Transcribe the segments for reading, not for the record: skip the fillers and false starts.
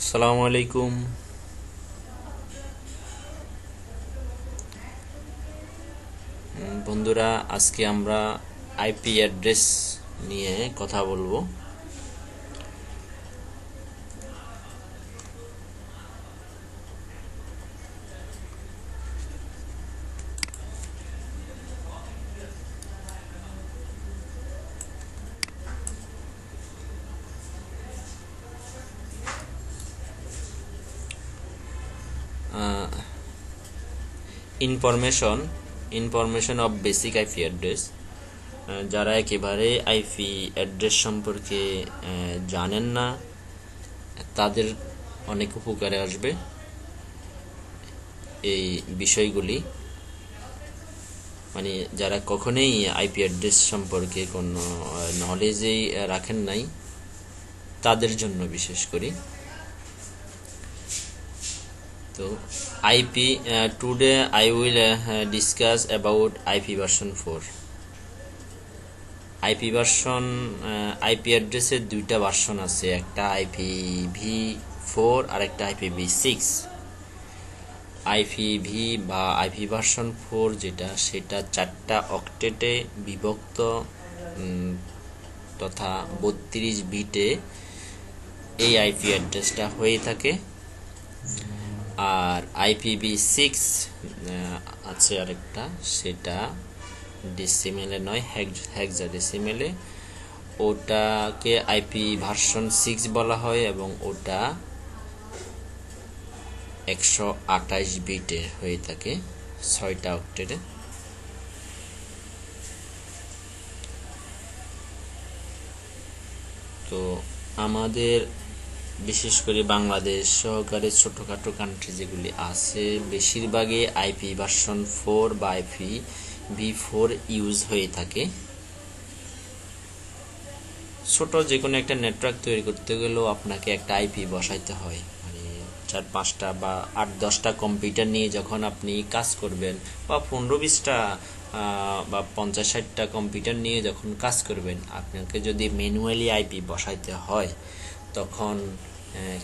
আসসালামু আলাইকুম বন্ধুরা, আজকে আমরা আইপি অ্যাড্রেস নিয়ে কথা বলবো। Information information of basic IP address. যারা একেবারে আইপি অ্যাড্রেস সম্পর্কে জানেন না, তাদের অনেক উপকারে আসবে এই বিষয়গুলি। মানে যারা কখনোই আইপি অ্যাড্রেস সম্পর্কে কোনো নলেজই রাখেন নাই, তাদের জন্য বিশেষ করে। তো IP today I will discuss about IP version 4। IP version IP অ্যাড্রেসের দুইটা ভার্সন আছে, একটা IPv4 আর একটা IPv6। IPv বা আইপি ভার্সন 4 যেটা, সেটা 4টা অক্টেটে বিভক্ত তথা 32 বিটে এই আইপি অ্যাড্রেসটা হয়ে থাকে। আর IPv6 আছে আরেকটা, সেটা ডেসিমেলে নয়, হেক্সাডেসিমেলে। ওটাকে আইপি ভার্সন 6 বলা হয় এবং ওটা 128 বিটে হয়ে থাকে, 6টা অক্টেটে। তো আমাদের বিশেষ করে বাংলাদেশ সহকারে ছোটখাটো কান্ট্রি যেগুলি আছে, বেশিরভাগই আইপি ভার্সন 4 বা IPv4 ইউজ হয়ে থাকে। ছোট যে কোনো একটা নেটওয়ার্ক তৈরি করতে গেলেও আপনাকে একটা আইপি বসাইতে হয়। মানে 4-5টা বা 8-10টা কম্পিউটার নিয়ে যখন আপনি কাজ করবেন, বা 15-20টা বা 50-60টা কম্পিউটার নিয়ে যখন কাজ করবেন, আপনাকে যদি ম্যানুয়ালি আইপি বসাইতে হয়, তখন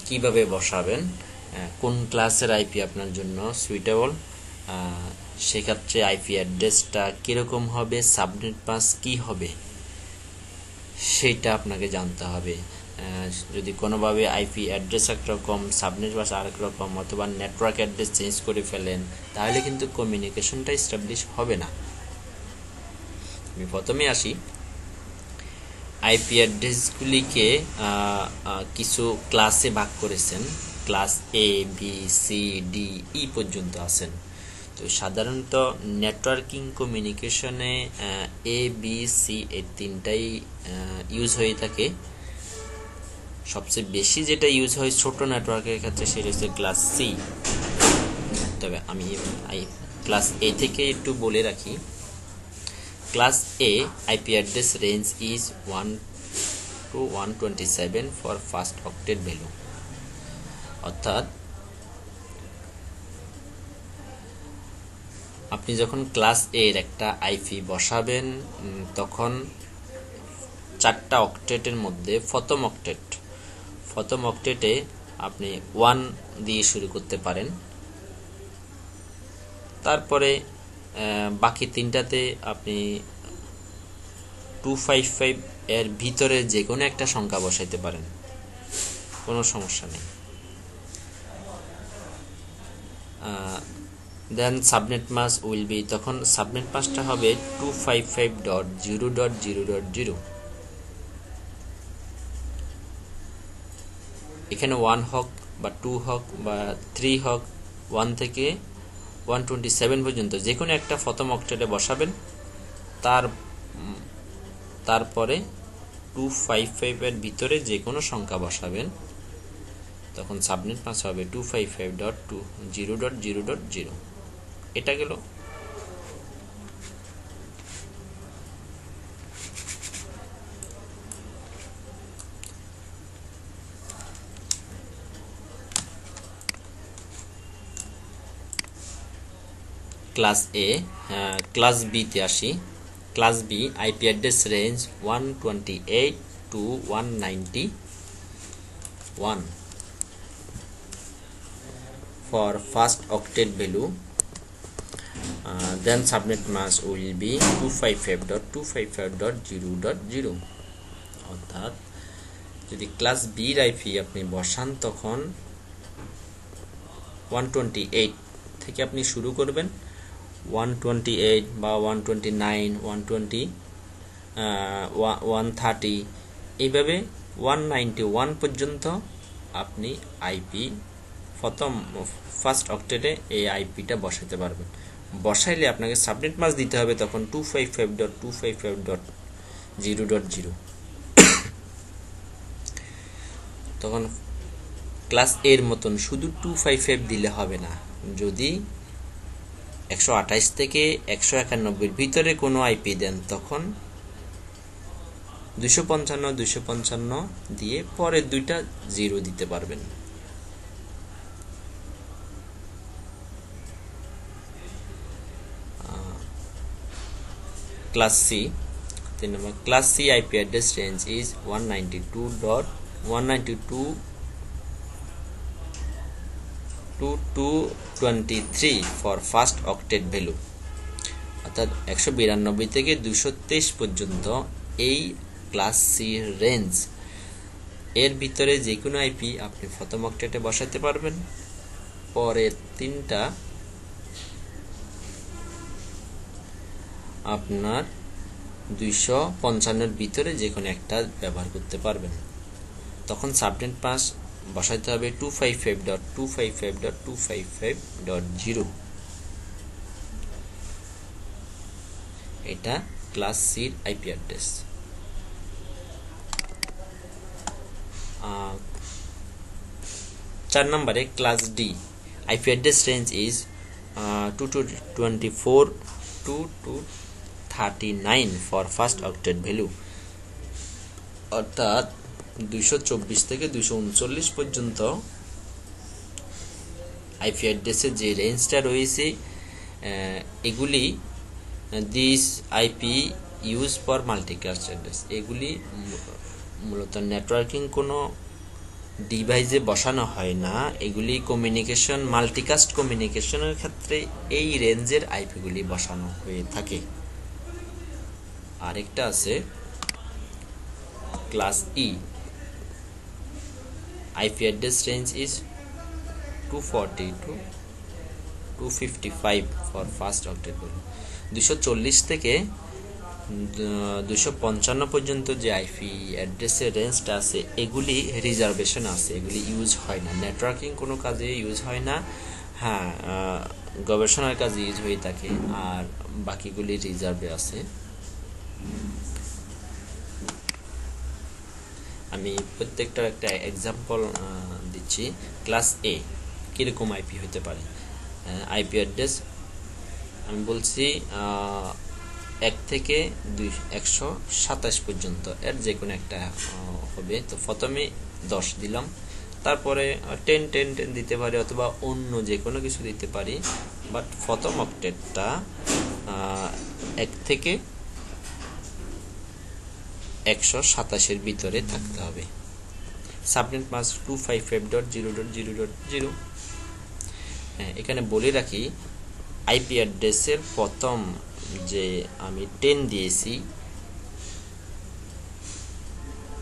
কিভাবে বসাবেন, কোন ক্লাসের আইপি আপনার জন্য সুইটেবল, সেক্ষেত্রে আইপি অ্যাড্রেসটা কীরকম হবে, সাবনেট পাস কি হবে, সেটা আপনাকে জানতে হবে। যদি কোনোভাবে আইপি অ্যাড্রেস একরকম, সাবনেট পাস আরেক রকম, অথবা নেটওয়ার্ক অ্যাড্রেস চেঞ্জ করে ফেলেন, তাহলে কিন্তু কমিউনিকেশনটা এস্টাবলিশ হবে না। আমি প্রথমে আসি, আইপি অ্যাড্রেসগুলিকে কিছু ক্লাসে ভাগ করেছেন। Class A, B, C, D, E পর্যন্ত আছেন। তো সাধারণত নেটওয়ার্কিং কমিউনিকেশনে A, B, C এই তিনটাই ইউজ হয়ে থাকে। সবচেয়ে বেশি যেটা ইউজ হয় ছোট নেটওয়ার্কের ক্ষেত্রে, সেটা হচ্ছে ক্লাস C। তবে আমি ক্লাস A থেকে একটু বলে রাখি। Class A IP address range is 1 to 127 for first octet value। অর্থাৎ আপনি যখন ক্লাস A এর একটা আইপি বসাবেন, তখন 4টা অক্টেটের মধ্যে প্রথম অক্টেটে আপনি 1 দিয়ে শুরু করতে পারেন। তারপরে বাকি 3টাতে আপনি 255 এর ভিতরে যে কোনো একটা সংখ্যা বসাইতে পারেন, কোনো সমস্যা নেই। দেন সাবনেট মাস উইল বি, তখন সাবনেট মাসটা হবে 255.0.0.0। এখানে 1 হোক বা 2 হোক বা 3 হোক, 1 থেকে 127 পর্যন্ত যে কোনো একটা প্রথম অক্টেটে বসাবেন। তারপরে 255 এর ভিতরে যে কোনো সংখ্যা বসাবেন, তখন সাবনেট মাস হবে 255.0.0.0। এটা গেল। Class A। ক্লাস B তে আসি। Class B IP address range 128 to 191। for first octet value, then subnet mask will be 255.255.0.0 অর্থাৎ যদি ক্লাস বি এর আইপি আপনি বসান তখন 128 থেকে আপনি শুরু করবেন, 128 বা 129, 120, 130 এইভাবে 191 পর্যন্ত আপনি আইপি ফার্স্ট অক্টেটে এই আইপিটা বসাতে পারবেন। বসাইলে আপনাকে সাবনেট মাস্ক দিতে হবে তখন 255.255.0.0। তখন ক্লাস এর মতন শুধু 255 দিলে হবে না, যদি 128 থেকে 191 ভিতরে কোনো আইপি দেন তখন 255 দিয়ে পরের দুইটা 0 দিতে পারবেন। ক্লাস সি, 3 নম্বর, class C IP address range is 192.192.223 for first octet value, অর্থাৎ 192 থেকে 223 পর্যন্ত এই ক্লাস সি রেঞ্জ এর ভিতরে যে কোনো আইপি আপনি প্রথম অক্টেটে বসাতে পারবেন। পরের তিনটা আপনার 255 এর ভিতরে যে কোনো একটা ব্যবহার করতে পারবেন। তখন সাবনেট মাস্ক বসাইতে হবে 255.255.255.0। এটা ক্লাস সি এর আইপি অ্যাড্রেস। 4 নম্বরে class D IP address range is 224.239 for first octet value, অর্থাৎ 224 থেকে 239 পর্যন্ত আইপি অ্যাড্রেসের যে রেঞ্জটা রয়েছে এগুলি this IP use for multicast address, এগুলি মূলত নেটওয়ার্কিং কোনো ডিভাইসে বসানো হয় না, এগুলি কমিউনিকেশন মাল্টিকাস্ট কমিউনিকেশনের ক্ষেত্রে এই রেঞ্জের আইপিগুলি বসানো হয়ে থাকে। আরেকটা আছে class E IP address range is 240 to 255 for first octet value, 240 থেকে 255 পর্যন্ত যে আইপি অ্যাড্রেসের রেঞ্জটা আছে এগুলি রিজার্ভেশন আছে, এগুলি ইউজ হয় না, নেটওয়ার্কিং কোনো কাজে ইউজ হয় না। হ্যাঁ, গবেষণার কাজে ইউজ হয়ে থাকে, আর বাকিগুলি রিজার্ভে আছে। আমি প্রত্যেকটার একটা এক্সাম্পল দিচ্ছি। ক্লাস এ কীরকম আইপি হতে পারে? আইপি অ্যাড্রেস আমি বলছি 1 থেকে 127 পর্যন্ত, এর যে কোনো একটা হবে। তো প্রথমে 10 দিলাম, তারপরে 10 দিতে পারি, অথবা অন্য যে কোনো কিছু দিতে পারি, বাট প্রথম অক্টেটটা 1 থেকে 127 এর ভিতরে থাকতে হবে। Subnet mask 255.0.0.0। এখানে বলে রাখি আইপি অ্যাড্রেসের প্রথম যে আমি 10 দিয়েছি,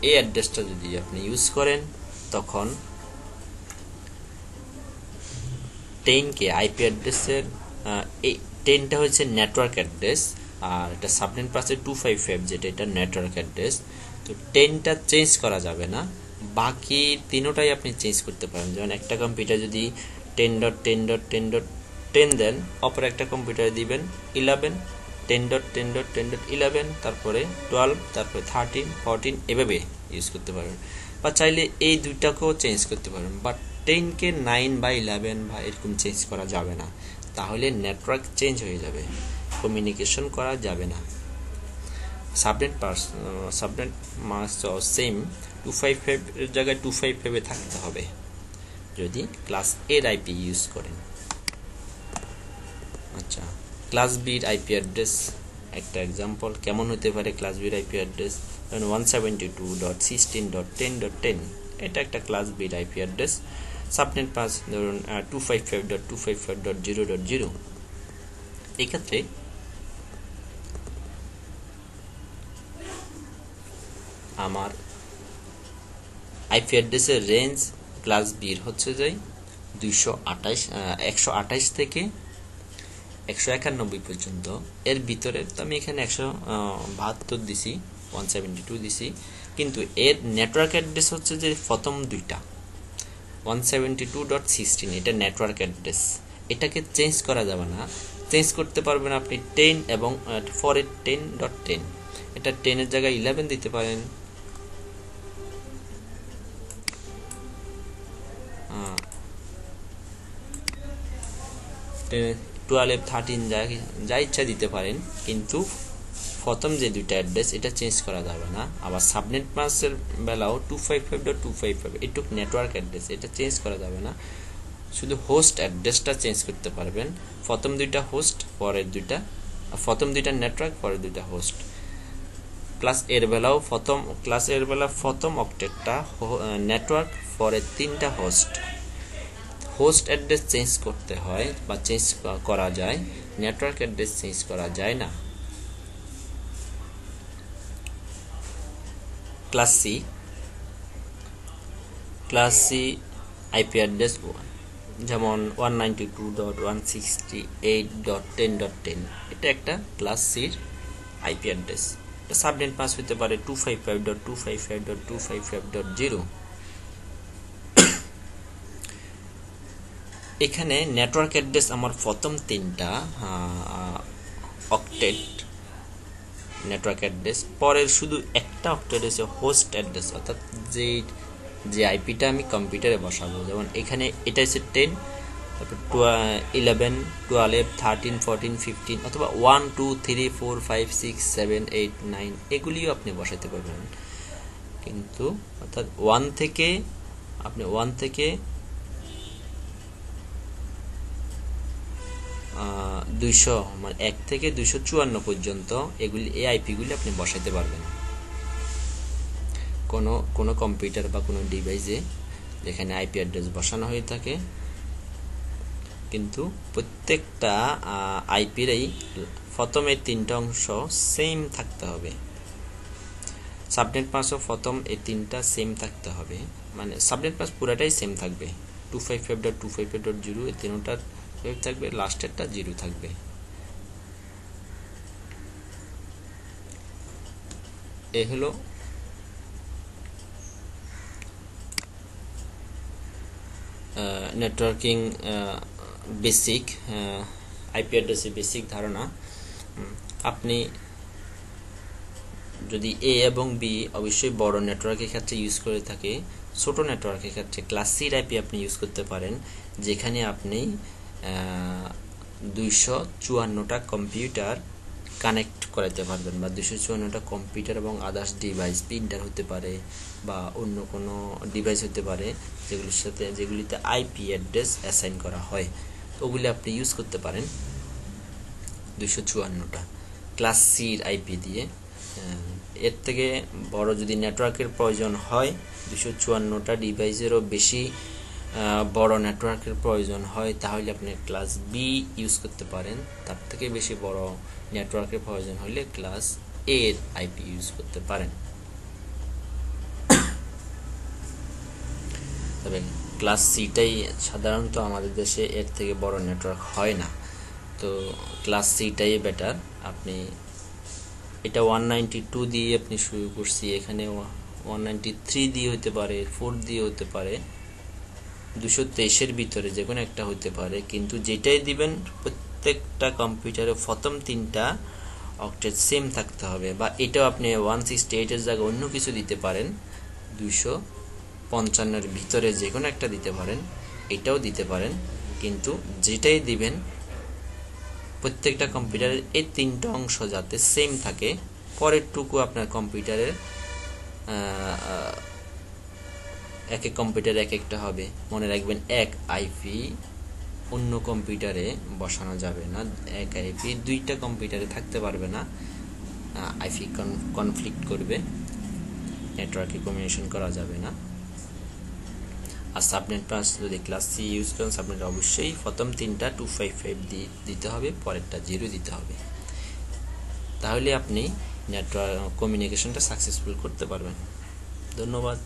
এই অ্যাড্রেসটা যদি আপনি ইউজ করেন তখন 10 কে আইপি অ্যাড্রেসের এই 10টা হচ্ছে নেটওয়ার্ক অ্যাড্রেস, আর এটা সাবনেট মাস্কের 255 যেটা এটা নেটওয়ার্ক অ্যাড্রেস। তো 10টা চেঞ্জ করা যাবে না, বাকি তিনটাই আপনি চেঞ্জ করতে পারেন। যেমন একটা কম্পিউটার যদি 10.10.10.10 দেন, অপর একটা কম্পিউটারে দিবেন 11, 10.10.10.11, তারপরে 12, তারপরে 13, 14, এভাবে ইউজ করতে পারবেন। বা চাইলে এই দুইটাকেও চেঞ্জ করতে পারবেন, বাট 10 কে 9 বা 11 বা এরকম চেঞ্জ করা যাবে না, তাহলে নেটওয়ার্ক চেঞ্জ হয়ে যাবে, কমিউনিকেশন করা যাবে না। সাবনেট মাস্ক সেম 255 এর জায়গায় 255 এ থাকতে হবে যদি ক্লাস এর আইপি ইউজ করেন। আচ্ছা, ক্লাস বির আইপি অ্যাড্রেস একটা এক্সাম্পল কেমন হতে পারে। ক্লাস বির আইপি অ্যাড্রেস 172.16.10.10, এটা একটা ক্লাস বির আইপি অ্যাড্রেস। সাবনেট পাস ধরুন 255.255.0.0। এক্ষেত্রে আমার আইপি অ্যাড্রেসের রেঞ্জ ক্লাস বির হচ্ছে যে 128 থেকে 191 পর্যন্ত। এর ভিতরে তো আমি এখানে 172 দিছি, 172 দিছি, কিন্তু এর নেটওয়ার্ক অ্যাড্রেস হচ্ছে যে প্রথম দুইটা 172.16, এটা নেটওয়ার্ক অ্যাড্রেস। এটাকে চেঞ্জ করা যাবে না। চেঞ্জ করতে পারবেন আপনি 10 এবং পরে 10.10, এটা 10 এর জায়গায় 11 দিতে পারেন। 12, 13 যা ইচ্ছা দিতে পারেন, কিন্তু প্রথম যে দুইটা অ্যাড্রেস এটা চেঞ্জ করা যাবে না। আবার সাবনেট মাসের বেলাও 255.255 এটুক নেটওয়ার্ক অ্যাড্রেস, এটা চেঞ্জ করা যাবে না। শুধু হোস্ট অ্যাড্রেসটা চেঞ্জ করতে পারবেন। প্রথম দুইটা হোস্ট, পরের দুইটা, প্রথম দুইটা নেটওয়ার্ক, পরের দুইটা হোস্ট। ক্লাস এর বেলাও প্রথম অক্টেটটা নেটওয়ার্ক, পরে 3টা হোস্ট। হোস্ট অ্যাড্রেস চেঞ্জ করতে হয় বা চেঞ্জ করা যায়, নেটওয়ার্ক অ্যাড্রেস চেঞ্জ করা যায় না। ক্লাস সি আইপি অ্যাড্রেস যেমন 192.168.10.10, এটা একটা ক্লাস সির আইপি অ্যাড্রেস। সাবনেট পাস হতে পারে 255.255.255.0। এখানে নেটওয়ার্ক অ্যাড্রেস আমার প্রথম 3টা অক্টেট নেটওয়ার্ক অ্যাড্রেস, পরের শুধু একটা অক্টেট হচ্ছে হোস্ট অ্যাড্রেস, অর্থাৎ যে আইপিটা আমি কম্পিউটারে বসাবো। যেমন এখানে এটা হচ্ছে 10, তারপর 11, 12, 13, 14, 15 অথবা 1, 2, 3, 4, 5, 6, 7, 8, 9 এগুলিও আপনি বসাতে পারবেন। কিন্তু অর্থাৎ 1 থেকে 200, মানে 1 থেকে 254 পর্যন্ত এই আইপিগুলি আপনি বসাতে পারবেন কোনো কম্পিউটার বা কোনো ডিভাইসে যেখানে আইপি অ্যাড্রেস বসানো হয়ে থাকে। কিন্তু প্রত্যেকটা আইপিরই প্রথমে 3টা অংশ সেম থাকতে হবে। সাবনেট পাসও প্রথম এই 3টা সেম থাকতে হবে, মানে সাবনেট পাস পুরাটাই সেম থাকবে। 255.255.0 এই 3টার থাকবে, লাস্টেরটা 0 থাকবে। এ হলো নেটওয়ার্কিং বেসিক আইপি অ্যাড্রেসের বেসিক ধারণা। আপনি যদি এ এবং বি অবশ্যই বড় নেটওয়ার্কের ক্ষেত্রে ইউজ করে থাকে, ছোট নেটওয়ার্কের ক্ষেত্রে ক্লাস সির আইপি আপনি ইউজ করতে পারেন, যেখানে আপনি 254টা কম্পিউটার কানেক্ট করাতে পারবেন, বা 254টা কম্পিউটার এবং আদার্স ডিভাইস, প্রিন্টার হতে পারে বা অন্য কোনো ডিভাইস হতে পারে যেগুলিতে আইপি অ্যাড্রেস অ্যাসাইন করা হয়, তো ওগুলি আপনি ইউজ করতে পারেন 254টা ক্লাস সির আইপি দিয়ে। এর থেকে বড় যদি নেটওয়ার্কের প্রয়োজন হয়, 254টা ডিভাইসেরও বেশি বড় নেটওয়ার্কের প্রয়োজন হয়, তাহলে আপনি ক্লাস বি ইউজ করতে পারেন। তার থেকে বেশি বড় নেটওয়ার্কের প্রয়োজন হলে ক্লাস এ এর আইপি ইউজ করতে পারেন। তবে ক্লাস সিটাই সাধারণত আমাদের দেশে এর থেকে বড় নেটওয়ার্ক হয় না, তো ক্লাস সিটাই বেটার। আপনি এটা 192 দিয়ে আপনি শুরু করছি, এখানে 193 দিয়ে হতে পারে, 4 দিয়ে হতে পারে, 223-এর ভিতরে যে কোনো একটা হতে পারে, কিন্তু যেটাই দিবেন প্রত্যেকটা কম্পিউটারে প্রথম 3টা অক্টেট সেম থাকতে হবে। বা এটাও আপনি 168-এর জায়গায় অন্য কিছু দিতে পারেন, 255-এর ভিতরে যে কোনো একটা দিতে পারেন, এটাও দিতে পারেন, কিন্তু যেটাই দিবেন প্রত্যেকটা কম্পিউটারের এই 3টা অংশ যাতে সেম থাকে। পরেরটুকু আপনার কম্পিউটারের এক এক কম্পিউটার এক একটা হবে। মনে রাখবেন, এক আইপি অন্য কম্পিউটারে বসানো যাবে না, এক আইপি 2টা কম্পিউটারে থাকতে পারবে না, আইপি কনফ্লিক্ট করবে, নেটওয়ার্কে কমিউনিকেশন করা যাবে না। আর সাবনেট মাস্ক যদি ক্লাস সি ইউজ করেন, সাবনেট অবশ্যই প্রথম 3টা 255 দিতে হবে, পরেরটা 0 দিতে হবে। তাহলে আপনি নেটওয়ার্ক কমিউনিকেশনটা সাকসেসফুল করতে পারবেন। ধন্যবাদ।